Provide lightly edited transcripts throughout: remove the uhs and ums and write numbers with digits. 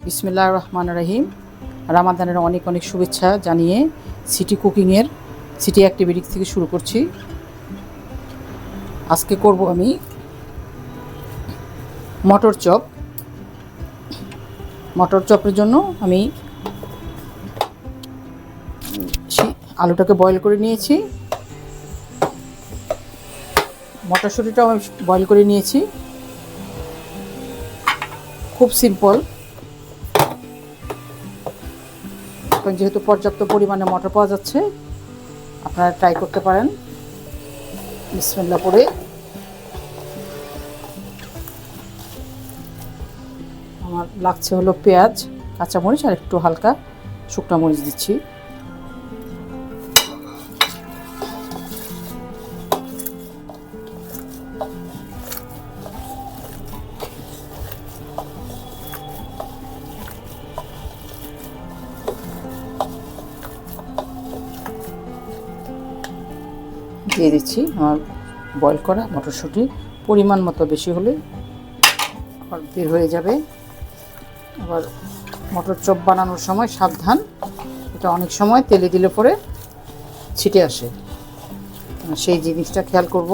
বিসমিল্লাহির রহমানির রহিম। রামাদানের অনেক অনেক শুভেচ্ছা জানিয়ে সিটি কুকিংয়ের সিটি অ্যাক্টিভিটি থেকে শুরু করছি। আজকে করব আমি মটর চপ। মটর চপের জন্য আমি আলুটাকে বয়েল করে নিয়েছি, মটরশুঁটিটাও আমি বয়েল করে নিয়েছি। খুব সিম্পল, এখন যেহেতু পর্যাপ্ত পরিমাণে মটর পাওয়া যাচ্ছে আপনারা ট্রাই করতে পারেন। বিসমিল্লাহ পড়ে আমার লাগছে হলো পেঁয়াজ, কাঁচামরিচ আর একটু হালকা শুকনো মরিচ দিচ্ছি। দিয়ে দিচ্ছি আমার বয়েল করা মটরশুঁটি, পরিমাণ মতো বেশি হলে আবার বের হয়ে যাবে। আবার মটর চপ বানানোর সময় সাবধান, এটা অনেক সময় তেলে দিলে পরে ছিটে আসে, সেই জিনিসটা খেয়াল করব।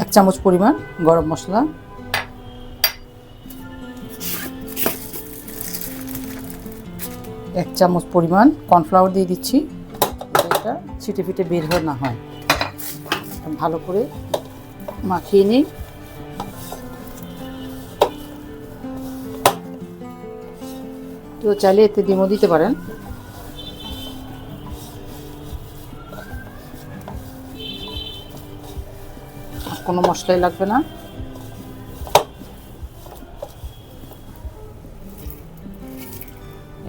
এক চামচ পরিমাণ গরম মশলা, এক চামচ পরিমাণ কর্নফ্লাওয়ার দিয়ে দিচ্ছি, এটা ছিটে ফিটে বের হয়ে না হয়। ভালো করে মাখিয়ে নিই। তো চাইলে এতে ডিমও দিতে পারেন। কোনো মশলাই লাগবে না।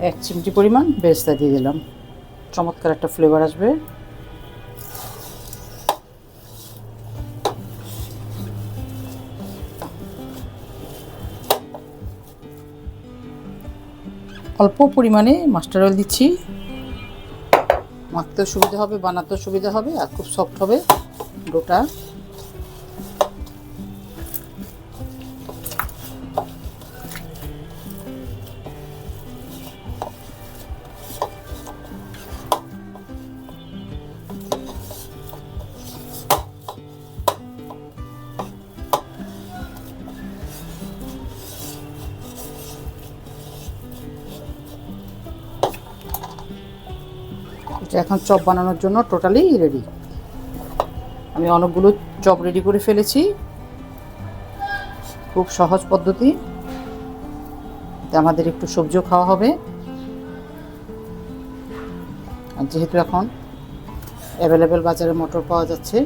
এক চিমটি পরিমাণ বেরেস্তা দিয়ে দিলাম, চমৎকার একটা ফ্লেভার আসবে। অল্প পরিমাণে মাস্টার্ড অয়েল দিচ্ছি, মাখতেও সুবিধা হবে, বানাতেও সুবিধা হবে, আর খুব সফট হবে ডোটা। এটা এখন চপ বানানোর জন্য টোটালি রেডি। আমি অনেকগুলো চপ রেডি করে ফেলেছি, খুব সহজ পদ্ধতি, আমাদের একটু সবজিও খাওয়া হবে। আর যেহেতু এখন অ্যাভেলেবেল বাজারে মটর পাওয়া যাচ্ছে,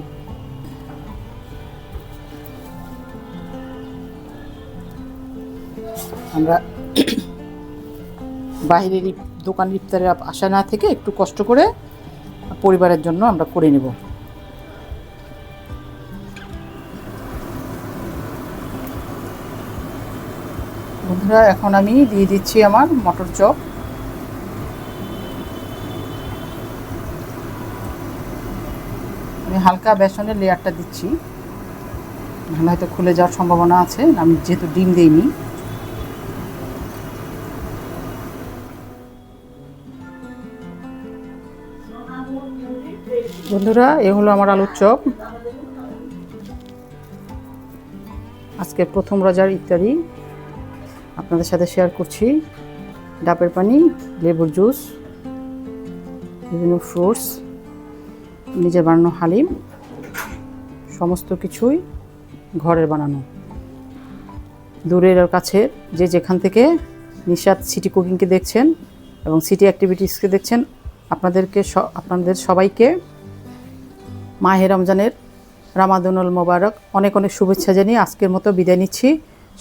আমরা বাইরের দোকানের ইফতারের আশা না থেকে একটু কষ্ট করে পরিবারের জন্য আমরা করে নেব। বন্ধুরা, এখন আমি দিয়ে দিচ্ছি আমার মটর চপ। আমি হালকা বেসনের লেয়ারটা দিচ্ছি, নাহলে হয়তো খুলে যাওয়ার সম্ভাবনা আছে, আমি যেহেতু ডিম দিইনি। বন্ধুরা, এ হলো আমার আলুর চপ। আজকে প্রথম রোজার ইফতারি আপনাদের সাথে শেয়ার করছি। ডাবের পানি, লেবুর জুস, বিভিন্ন ফ্রুটস, নিজের বানানো হালিম, সমস্ত কিছুই ঘরের বানানো। দূরের আর কাছের যে যেখান থেকে নিশাত সিটি কুকিংকে দেখছেন এবং সিটি অ্যাক্টিভিটিসকে দেখছেন, আপনাদের সবাইকে মাহে রমজানের রামাদানুল মোবারক অনেক অনেক শুভেচ্ছা জানিয়ে আজকের মতো বিদায় নিচ্ছি।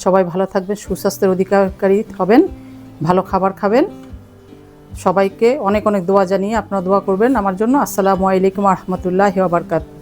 সবাই ভালো থাকবেন, সুস্বাস্থ্যের অধিকারী হবেন, ভালো খাবার খাবেন। সবাইকে অনেক অনেক দোয়া জানিয়ে আপনারা দোয়া করবেন আমার জন্য। আসসালামু আলাইকুম ওয়া রাহমাতুল্লাহি ওয়া বারাকাতুহু।